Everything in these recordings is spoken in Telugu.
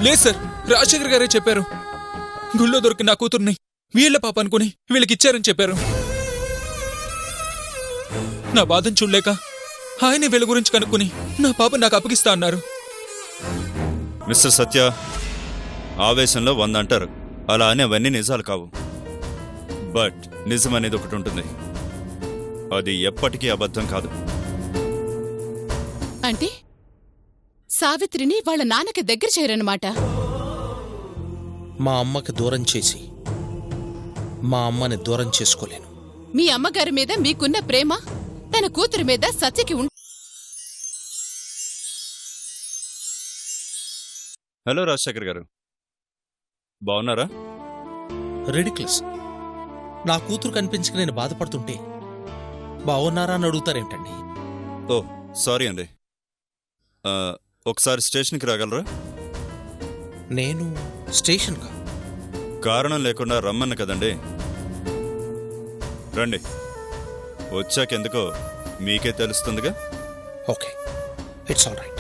లేదు సార్, రాజశేఖర్ గారే చెప్పారు. గుళ్ళో దొరికి నా కూతుర్ని వీళ్ల పాప అనుకుని వీళ్ళకిచ్చారని చెప్పారు. నా బాధను చూడలేక ఆయనే వీళ్ళ గురించి కనుక్కుని నా పాప నాకు అప్పగిస్తా అన్నారు. మిస్టర్ సత్య, ఆవేశంలో 100 అంటారు. అలా అని అవన్నీ నిజాలు కావు. బట్ నిజం అనేది ఒకటి ఉంటుంది, అది ఎప్పటికీ అబద్ధం కాదు. అంటే సావిత్రిని వాళ్ళ నాన్నకి దగ్గర చేయరన్నమాట. మా అమ్మకి దూరం చేసి మా అమ్మని దూరం చేసుకోలేను. మీ అమ్మగారి మీద మీకున్న ప్రేమ తన కూతురి మీద సత్యకి హలో రాజశేఖర్ గారు, బాగున్నారా? రెడిక్లస్. నా కూతురు కనిపించక నేను బాధపడుతుంటే బాగున్నారా అని అడుగుతారేంటండి? ఓ సారీ అండి. ఒకసారి స్టేషన్కి రాగలరా? నేను స్టేషన్కా? కారణం లేకుండా రమ్మన్న కదండి. రండి, వచ్చాకెందుకో మీకే తెలుస్తుందిగా. Okay, it's all right.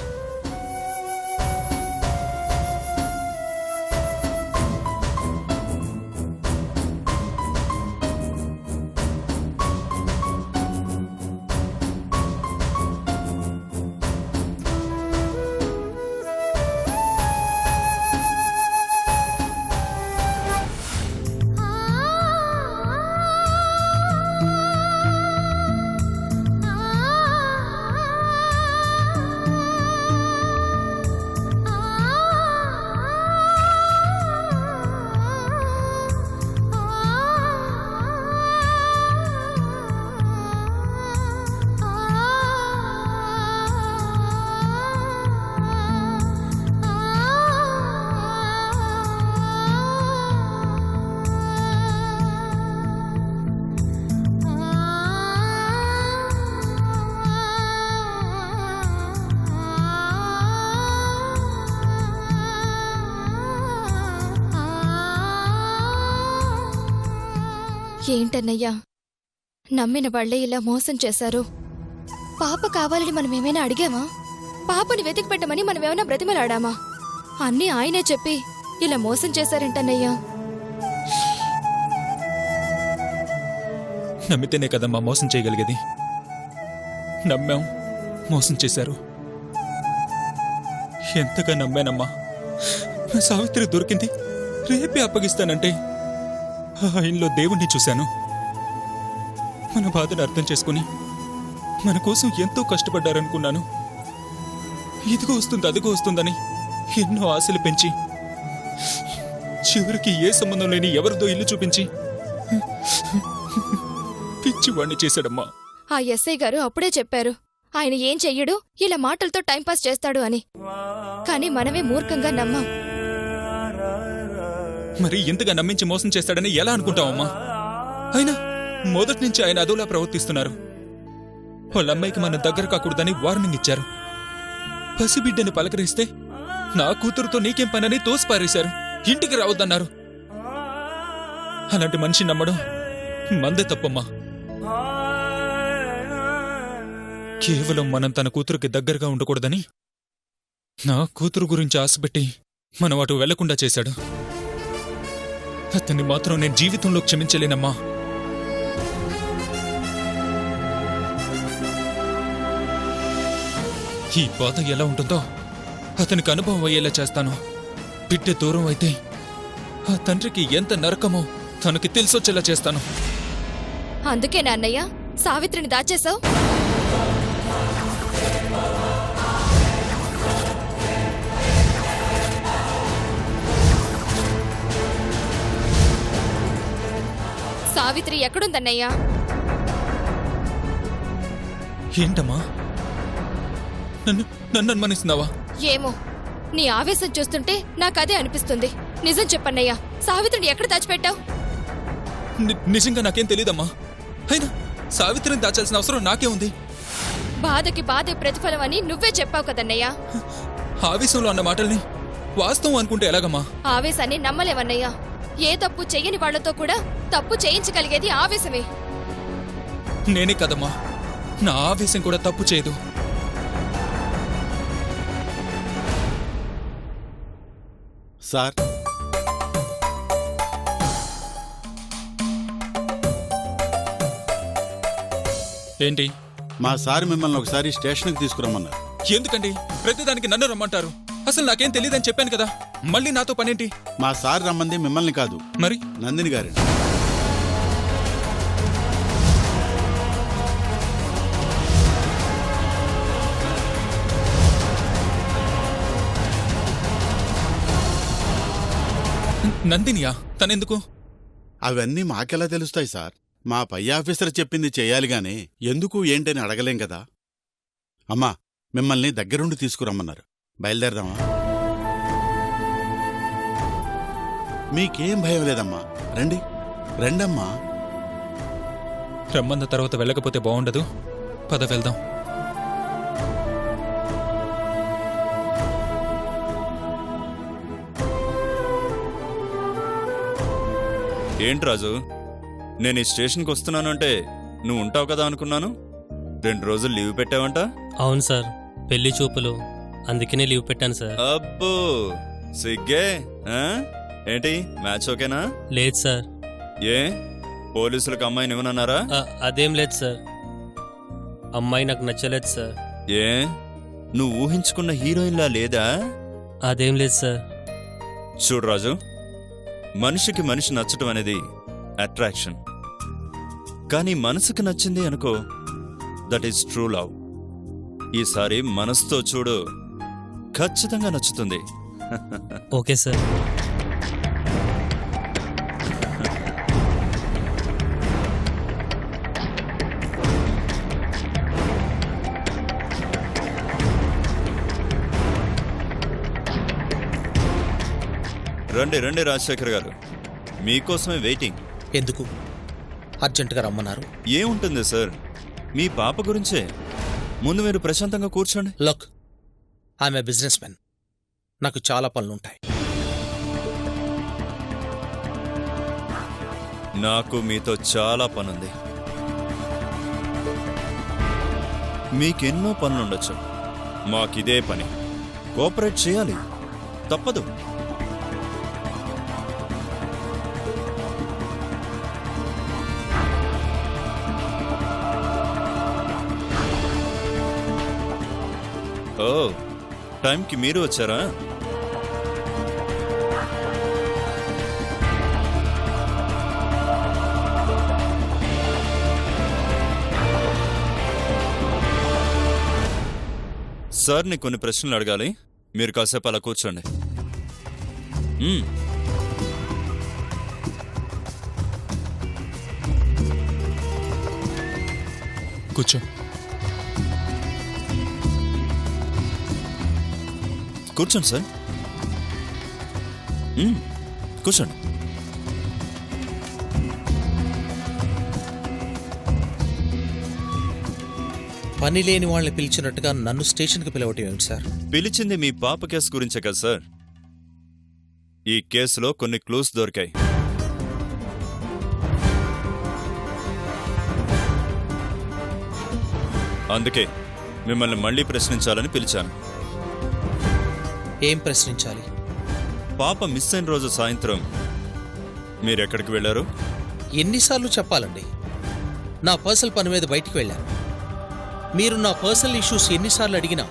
ఏంటన్నయ్యా, నమ్మిన వాళ్లే ఇలా మోసం చేశారు. పాప కావాలని మనమేమైనా అడిగామా? పాపని వెతికి పెట్టమని మనమేమైనా బ్రతిమలాడామా? అన్నీ ఆయనే చెప్పి ఇలా మోసం చేశారేంటన్నయ్యా? నమ్మితేనే కదమ్మా మోసం చేయగలిగేది. నమ్మాం, మోసం చేశారు. ఎంతగా నమ్మానమ్మా. నా సావిత్రి దొరికింది, రేపే అప్పగిస్తానంటే ఆయనలో దేవుణ్ణి చూశాను. మన బాధను అర్థం చేసుకుని మన కోసం ఎంతో కష్టపడ్డారనుకున్నాను. ఇదిగో వస్తుంది అదిగో వస్తుందని ఎన్నో ఆశలు పెంచి చివరికి ఏ సంబంధం లేని ఎవరిదో ఇల్లు చూపించి పిచ్చివాణ్ణి చేశాడమ్మా. ఆ ఎస్ఐ గారు అప్పుడే చెప్పారు ఆయన ఏం చెయ్యడు, ఇలా మాటలతో టైంపాస్ చేస్తాడు అని. కానీ మనమే మూర్ఖంగా నమ్మాం. మరి ఇంతగా నమ్మించి మోసం చేస్తాడని ఎలా అనుకుంటావమ్మా? అయినా మొదటి నుంచి ఆయన అదోలా ప్రవర్తిస్తున్నారు. వాళ్ళ అమ్మాయికి మన దగ్గర కాకూడదని వార్నింగ్ ఇచ్చారు. పసిబిడ్డని పలకరిస్తే నా కూతురుతో నీకేం పనని తోసిపారేశారు. ఇంటికి రావద్దన్నారు. అలాంటి మనిషి నమ్మడం మందే తప్పమ్మా. కేవలం మనం తన కూతురుకి దగ్గరగా ఉండకూడదని నా కూతురు గురించి ఆశపెట్టి మనం అటు వెళ్లకుండా చేశాడు. అతన్ని మాత్రం నేను జీవితంలో క్షమించలేనమ్మా. ఈ బాధ ఎలా ఉంటుందో అతనికి అనుభవం అయ్యేలా చేస్తాను. బిడ్డ దూరం అయితే ఆ తండ్రికి ఎంత నరకమో తనకి తెలిసొచ్చేలా చేస్తాను. అందుకే నాన్నయ్య సావిత్రిని దాచేశావు. సావిత్రి ఎక్కడుందన్నయ్యా? ఏంటమ్మా, నన్ను అనుమానిస్తున్నావా? ఏమో, నీ ఆవేశం చూస్తుంటే నాకదే అనిపిస్తుంది. నిజం చెప్పన్నయ్యా, సావిత్రిని ఎక్కడ దాచిపెట్టావు? నిజంగా నాకేం తెలీదమ్మా. అయినా సావిత్రిని దాచాల్సిన అవసరం నాకే ఉంది. బాధకి బాధే ప్రతిఫలం అని నువ్వే చెప్పావు కదన్నయ్యా. ఆవేశంలో అన్న మాటల్ని వాస్తవం అనుకుంటే ఎలాగమ్మా? ఆవేశాన్ని నమ్మలేవన్నయ్యా. ఏ తప్పు చెయ్యని వాళ్లతో కూడా తప్పు చేయించగలిగేది ఆవేశమే. నేనే కదమ్మా, నా ఆవేశం కూడా తప్పు చేయదు. సార్ ఏంటి? మా సార్ మిమ్మల్ని ఒకసారి స్టేషన్కి తీసుకురమ్మన్నారు. ఎందుకండి ప్రతిదానికి నన్ను రమ్మంటారు? అసలు నాకేం తెలియదని చెప్పాను కదా, మళ్ళీ నాతో పనేంటి? మా సార్ రమ్మంది మిమ్మల్ని కాదు, మరి నందిని గారిని. నందినియా? తనెందుకు? అవన్నీ మాకెలా తెలుస్తాయి సార్? మా పై ఆఫీసర్ చెప్పింది చేయాలి గాని ఎందుకు ఏంటని అడగలేం కదా. అమ్మా, మిమ్మల్ని దగ్గరుండి తీసుకురమ్మన్నారు. బయలుదేరదామా? మీకేం భయం లేదమ్మా, రండి రండమ్మా. రమ్మన్న తర్వాత వెళ్ళకపోతే బాగుండదు. పద వెళ్దాం. ఏంటి రాజు, నేను ఈ స్టేషన్కి వస్తున్నానంటే నువ్వు ఉంటావు కదా అనుకున్నాను. 2 రోజులు లీవ్ పెట్టావంట? అవును సార్, పెళ్లి చూపులు, అందుకనే లీవ్ పెట్టాను సార్. అబ్బో సిగ్గే. ఆ? ఏంటి మ్యాచ్ ఓకేనా? లేదు సార్. ఏ పోలీసులకు అమ్మాయిని ఇవ్వనన్నారా? అదేం లేదు సార్, అమ్మాయి నాకు నచ్చలేదు సార్. ఏ నువ్వు ఊహించుకున్న హీరోయిన్లా లేదా? అదేం లేదు సార్. చూడు రాజు, మనిషికి మనిషి నచ్చటం అనేది అట్రాక్షన్, కానీ మనసుకు నచ్చింది అనుకో, దట్ ఈస్ ట్రూ లవ్. ఈసారి మనసుతో చూడు, ఖచ్చితంగా నచ్చుతుంది. Okay sir. రండి రండి రాజశేఖర్ గారు, మీకోసమే వెయిటింగ్. ఎందుకు అర్జెంటుగా రమ్మన్నారు? ఏముంటుంది సార్, మీ పాప గురించే. ముందు మీరు ప్రశాంతంగా కూర్చోండి. Look, I'm a business man, నాకు చాలా పనులుంటాయి. నాకు మీతో చాలా పనుంది. మీకెన్నో పనులుండొచ్చు, మాకిదే పని. కోఆపరేట్ చేయాలి, తప్పదు. ఓ, టైంకి మీరు వచ్చారా? సార్ని కొన్ని ప్రశ్నలు అడగాలి, మీరు కాసేపు అలా కూర్చోండి. కూర్చో. కూర్చోండి సార్, కూర్చోండి. పని లేని వాళ్ళని పిలిచినట్టుగా నన్ను స్టేషన్కి పిలవటం ఏమిటి సార్? పిలిచింది మీ పాప కేసు గురించే కదా సార్. ఈ కేసులో కొన్ని క్లూస్ దొరికాయి. అందుకే మిమ్మల్ని మళ్ళీ ప్రశ్నించాలని పిలిచాను. ఏం ప్రశ్నించాలి? పాప మిస్ అయిన రోజు సాయంత్రం మీరెక్కడికి వెళ్ళారు? ఎన్నిసార్లు చెప్పాలండి? నా పర్సనల్ పని మీద బయటికి వెళ్ళాను. మీరు నా పర్సనల్ ఇష్యూస్ ఎన్నిసార్లు అడిగినా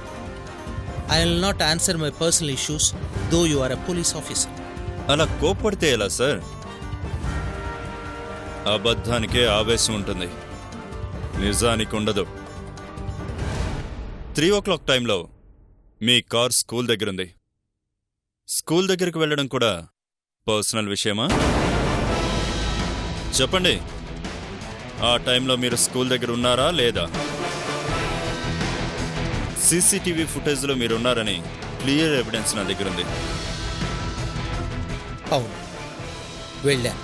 I will not answer my personal issues though you are a police officer. అలా కోప్పడితే ఎలా సార్? అబద్ధానికే ఆవేశం ఉంటుంది, నిజానికి ఉండదు. 3 o'clock టైంలో మీ కార్ స్కూల్ దగ్గరుంది. స్కూల్ దగ్గరికి వెళ్ళడం కూడా పర్సనల్ విషయమా? చెప్పండి, ఆ టైంలో మీరు స్కూల్ దగ్గర ఉన్నారా లేదా? సీసీటీవీ ఫుటేజ్లో మీరున్నారని క్లియర్ ఎవిడెన్స్ నా దగ్గరుంది. అవును, వెళ్ళాను.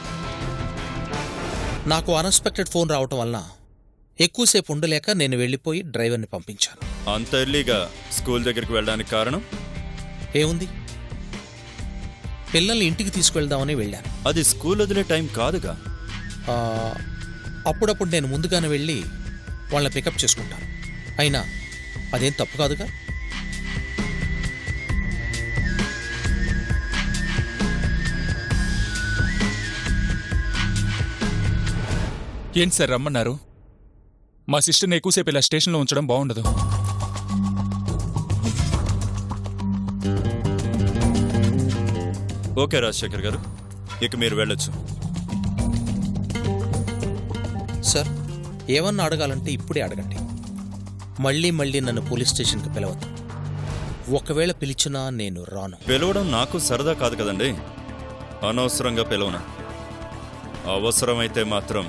నాకు అన్ఎక్స్పెక్టెడ్ ఫోన్ రావటం వలన ఎక్కువసేపు ఉండలేక నేను వెళ్ళిపోయి డ్రైవర్ని పంపించాను. అంత ఎర్లీగా స్కూల్ దగ్గరికి వెళ్ళడానికి కారణం ఏముంది, పిల్లల్ని ఇంటికి తీసుకువెళ్దామని వెళ్ళాను. అది స్కూల్ వదిలే టైం కాదుగా. అప్పుడప్పుడు నేను ముందుగానే వెళ్ళి వాళ్ళని పికప్ చేసుకుంటాను. అయినా అదేం తప్పు కాదుగా. ఏంటి సార్ రమ్మన్నారు? మా సిస్టర్ని ఎక్కువసేపు ఇలా స్టేషన్లో ఉంచడం బాగుండదు. ఓకే రాజశేఖర్ గారు, ఇక మీరు వెళ్ళొచ్చు. సార్, ఏమన్నా అడగాలంటే ఇప్పుడే అడగండి. మళ్ళీ మళ్ళీ నన్ను పోలీస్ స్టేషన్కి పిలవద్దు. ఒకవేళ పిలిచినా నేను రాను. పిలవడం నాకు సరదా కాదు కదండి. అనవసరంగా పిలవను. అవసరమైతే మాత్రం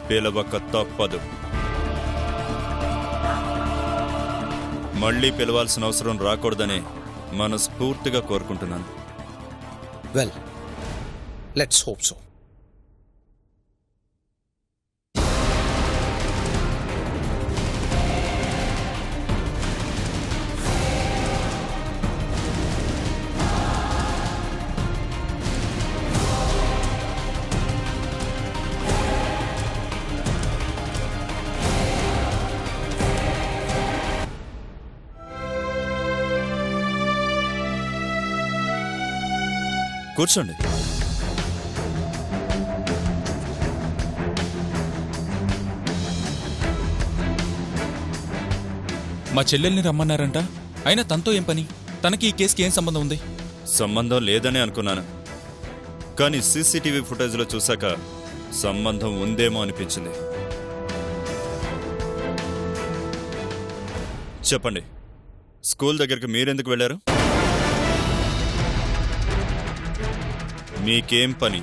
పిలవక తప్పదు. మళ్ళీ పిలవాల్సిన అవసరం రాకూడదని మనస్ఫూర్తిగా కోరుకుంటున్నాను. Well, let's hope so. కూర్చోండి. మా చెల్లెల్ని రమ్మన్నారంట. అయినా తనతో ఏం పని? తనకి ఈ కేసుకి ఏం సంబంధం ఉంది? సంబంధం లేదని అనుకున్నాను, కానీ సీసీటీవీ ఫుటేజ్లో చూశాక సంబంధం ఉందేమో అనిపించింది. చెప్పండి, స్కూల్ దగ్గరికి మీరెందుకు వెళ్ళారు? మీకేం పని?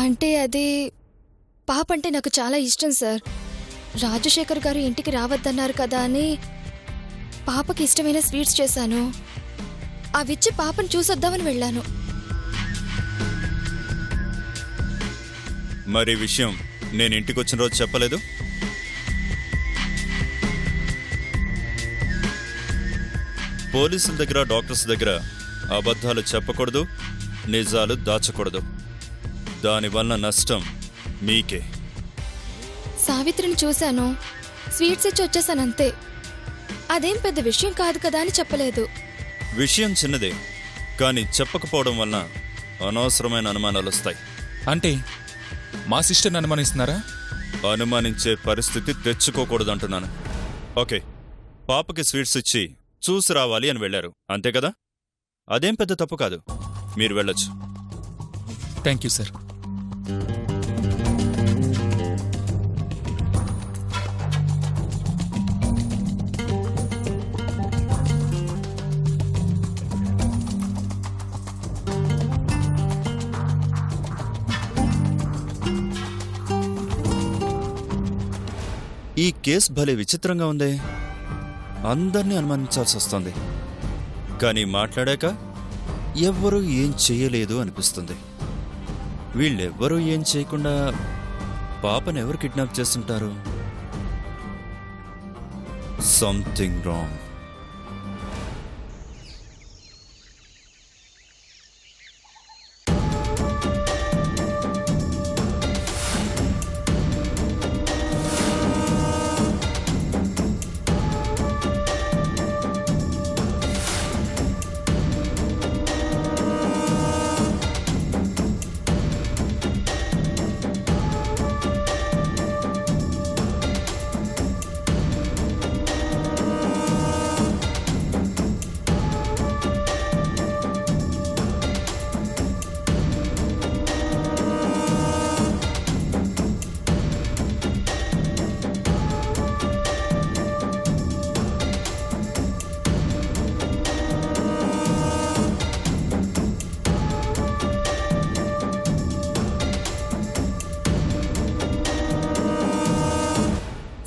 అంటే అది పాప అంటే నాకు చాలా ఇష్టం సార్. రాజశేఖర్ గారు ఇంటికి రావద్దన్నారు కదా అని పాపకి ఇష్టమైన స్వీట్స్ చేశాను. అవిచ్చి పాపను చూసొద్దామని వెళ్ళాను. మరి విషయం నేను ఇంటికి వచ్చిన రోజు చెప్పలేదు? పోలీసుల దగ్గర, డాక్టర్స్ దగ్గర అబద్ధాలు చెప్పకూడదు, నిజాలు దాచకూడదు. దానివల్ల నష్టం మీకే. సావిత్రిని చూశాను, స్వీట్స్ ఇచ్చి వచ్చేసానంతే. అదేం పెద్ద విషయం కాదు కదా అని చెప్పలేదు. విషయం చిన్నదే, కానీ చెప్పకపోవడం వలన అనవసరమైన అనుమానాలు వస్తాయి. అంటే మా సిస్టర్ని అనుమానిస్తున్నారా? అనుమానించే పరిస్థితి తెచ్చుకోకూడదంటున్నాను. ఓకే, పాపకి స్వీట్స్ ఇచ్చి చూసి రావాలి అని వెళ్ళారు, అంతే కదా? అదేం పెద్ద తప్పు కాదు. మీరు వెళ్ళొచ్చు. Thank you sir. ఈ కేసు భలే విచిత్రంగా ఉంది. అందర్నీ అనుమానించాల్సి వస్తుంది, కానీ మాట్లాడాక ఎవ్వరూ ఏం చెయ్యలేదు అనిపిస్తుంది. వీళ్ళెవ్వరూ ఏం చేయకుండా పాపను ఎవరు కిడ్నాప్ చేస్తుంటారు? Something wrong.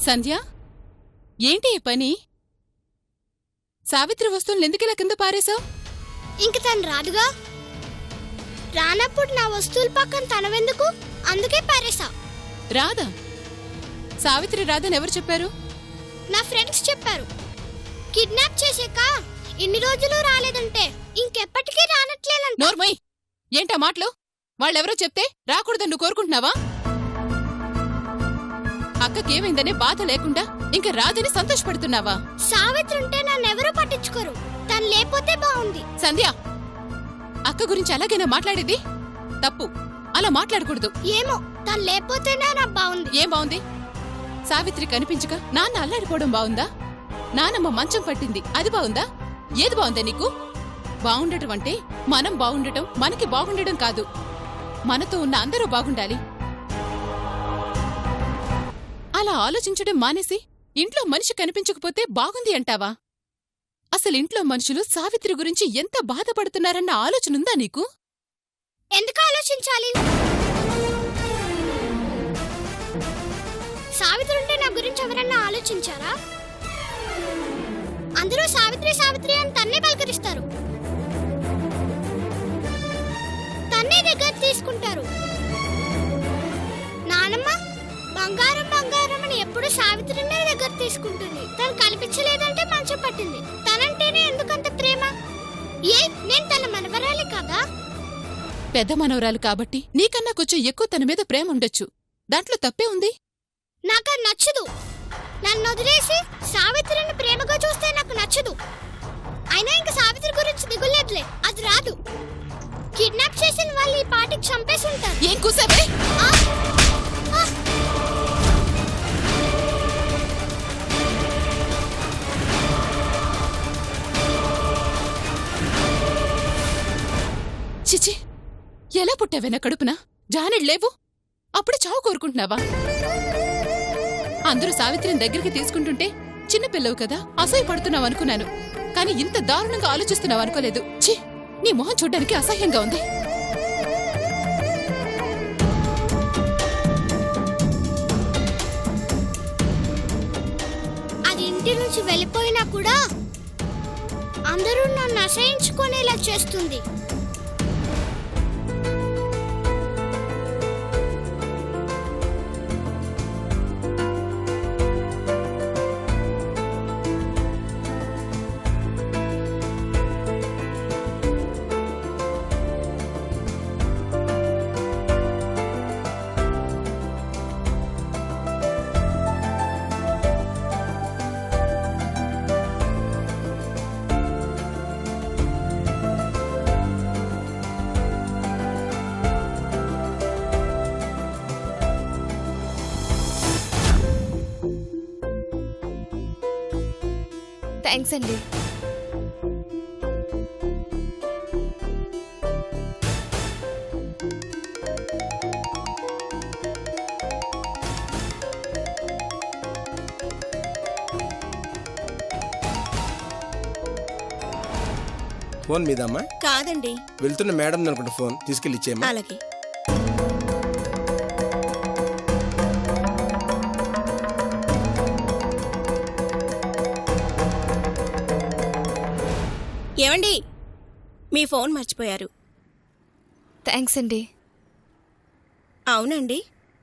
సంధ్య, ఏంటి ఈ పని? సావిత్రి వస్తువులు ఎందుకిలా కింద పారేశావు? ఇంక తను రాదుగా. రానప్పుడు నా వస్తువుల పక్కన తనవెందుకు? అందుకే పారేసా. రాదా? సావిత్రి రాదని ఎవరు చెప్పారు? నా ఫ్రెండ్స్ చెప్పారు. కిడ్నాప్ చేసాక ఇన్ని రోజులు రాలేదంటే ఇంకెప్పటికీ రానట్లేనంట. నోర్మయ్, ఏంటా మాటలు? వాళ్ళెవరో చెప్తే రాకూడదని నువ్వు కోరుకుంటున్నావా? అక్కకేమైందనే బాధ లేకుండా ఇంక రాదని సంతోషపడుతున్నావా? సావిత్రి ఉంటే నన్నెవరూ పట్టించుకోరు. తను లేకపోతే బాగుంది. సంధ్య, అక్క గురించి అలాగైనా మాట్లాడేది తప్పు. అలా మాట్లాడకూడదు. ఏమో తను లేకపోతేనే నాకు బాగుంది. ఏం బావుంది? సావిత్రి కనిపించక నాన్న అల్లాడిపోవడం బావుందా? నానమ్మ మంచం పట్టింది, అది బావుందా? ఏది బావుందా నీకు? బావుండటం అంటే మనం బాగుండటం, మనకి బాగుండటం కాదు, మనతో ఉన్న అందరూ బాగుండాలి. అలా ఆలోచించడం మానేసి ఇంట్లో మనిషి కనిపించకపోతే బాగుంది అంటావా? అసలు ఇంట్లో మనుషులు సావిత్రి గురించి ఎంత బాధపడుతున్నారన్న ఆలోచనుందా నీకు? ఎందుకు ఆలోచించాలి? సావిత్రి ఉంటే నా గురించి ఎవరన్నా ఆలోచించారా? అందరూ సావిత్రి సావిత్రి అని తన్నే పలకరిస్తారు, తన్నే దగ్గర తీసుకుంటారు. నానమ్మ బంగారం బంగారం అని ఎప్పుడు సావిత్రినే దగ్గర తీసుకుంటుంది. తను కనిపించలేదంటే మంచం పట్టింది. తనంటేనే ఎందుకంత ప్రేమ? నేను తన మనవరాలి కదా. పెద్ద మనవరాలు కాబట్టి నీకన్నా కొంచెం ఎక్కువ తన మీద ప్రేమ ఉండొచ్చు, దాంట్లో తప్పే ఉంది. నాకు అది నచ్చదు. నన్ను వదిలేసి సావిత్రిని ప్రేమగా చూస్తే నాకు నచ్చదు. అయినా ఇంక సావిత్రి గురించి దిగులేదులే, అది రాదు. కిడ్నాప్ చేసిన వాళ్ళు ఈ పాటికి చంపేసి ఉంటారు. ఏం కూసావే? చిచి, ఎలా పుట్టావేనా కడుపున? జానెడు లేవు, అప్పుడు చావు కోరుకుంటున్నావా? అందరూ సావిత్రిని దగ్గరికి తీసుకుంటుంటే చిన్నపిల్లవు కదా అసహ్యపడుతున్నావు అనుకున్నాను, కానీ ఇంత దారుణంగా ఆలోచిస్తున్నావు అనుకోలేదు. ఛీ, నీ మొహం చూడ్డానికి అసహ్యంగా ఉంది. అది ఇంటి నుంచి వెళ్ళిపోయినా కూడా అందరూ నన్ను అసహించుకునేలా చేస్తుంది. థ్యాంక్స్ అండి. ఫోన్ మీదమ్మా? కాదండి, వెళ్తున్న మేడం అనుకుంటా, ఫోన్ తీసుకెళ్ళి ఇచ్చేయమ్మా. అలాగే. ఏమండి, మీ ఫోన్ మర్చిపోయారు. థ్యాంక్స్ అండి. అవునండి,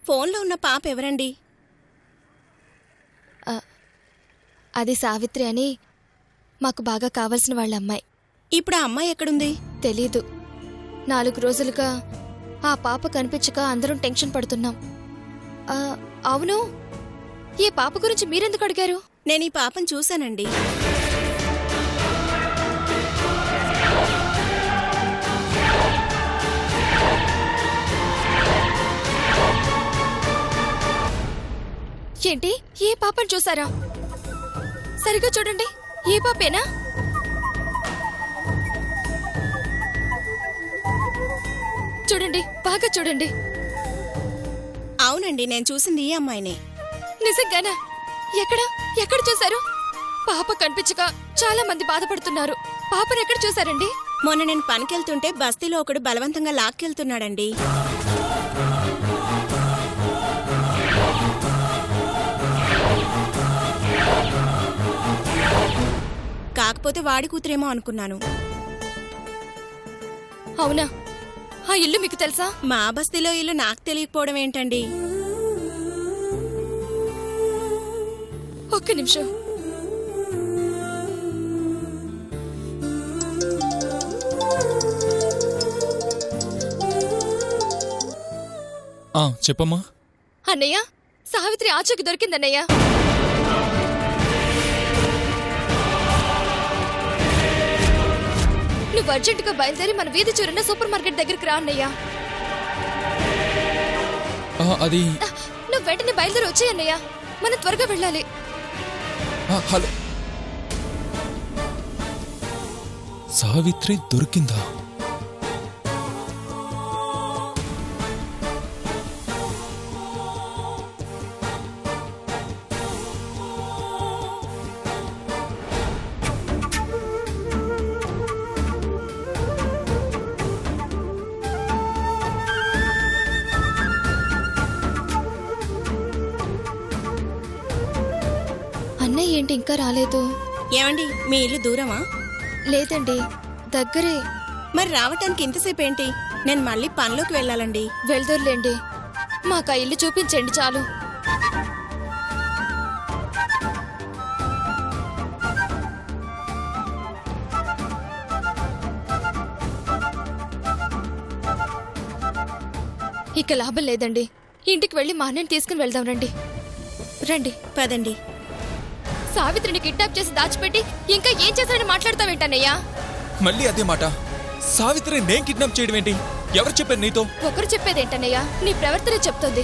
ఫోన్లో ఉన్న పాప ఎవరండి? అది సావిత్రి అని మాకు బాగా కావాల్సిన వాళ్ళ అమ్మాయి. ఇప్పుడు ఆ అమ్మాయి ఎక్కడుంది? తెలీదు. 4 రోజులుగా ఆ పాప కనిపించక అందరం టెన్షన్ పడుతున్నాం. అవును, ఈ పాప గురించి మీరెందుకు అడిగారు? నేను ఈ పాపను చూశానండి. ఏంటి, ఏ పాపను చూసారా? సరిగా చూడండి, ఏ పాపేనా? చూడండి, బాగా చూడండి. అవునండి, నేను చూసింది ఈ అమ్మాయినే. నిజంగానా? ఎక్కడ చూసారు? పాప కనిపించక చాలా మంది బాధపడుతున్నారు. పాపను ఎక్కడ చూసారండి? మొన్న నేను పనికెళ్తుంటే బస్తీలో ఒకడు బలవంతంగా లాక్కెళ్తున్నాడండి. కాకపోతే వాడి కూతురేమో అనుకున్నాను. అవునా? ఆ ఇల్లు మీకు తెలుసా? మా బస్తీలో ఇల్లు నాకు తెలియకపోవడం ఏంటండి? ఒక్క నిమిషం. చెప్పమ్మా. అన్నయ్య, సావిత్రి ఆచూకి దొరికిందన్నయ్య. నువ్వు నువ్వు అర్జెంటుగా బయలుదేరి మన వీధి చూరున్న సూపర్ మార్కెట్ దగ్గరికి రా అన్నయ్య. అది నువ్వు వెంటనే బయలుదేరి వచ్చేయ్ అన్నయ్య, మనం త్వరగా వెళ్ళాలి. హలో, సావిత్రి దొరికిందా? అన్నయ్య ఏంటి ఇంకా రాలేదు? ఏమండి మీ ఇల్లు దూరమా? లేదండి, దగ్గరే. మరి రావటానికి ఇంతసేపు ఏంటి? నేను మళ్ళీ పనిలోకి వెళ్ళాలండి. వెళ్దూరులేండి, మాకు ఆ ఇల్లు చూపించండి చాలు. ఇక లాభం లేదండి, ఇంటికి వెళ్ళి మా అన్నని తీసుకుని వెళ్దాం. రండి రండి. పదండి. సావిత్రిని కిడ్నాప్ చేసి దాచిపెట్టి ఇంకా ఏం చేశారని మాట్లాడతావేంటన్నయ్యా? మళ్ళీ అదే మాట. సావిత్రి నేను కిడ్నాప్ చేయడం ఏంటి? ఎవరు చెప్పారు నీతో? ఒకరు చెప్పేదేంటన్నయ్యా, నీ ప్రవర్తన చెప్తుంది.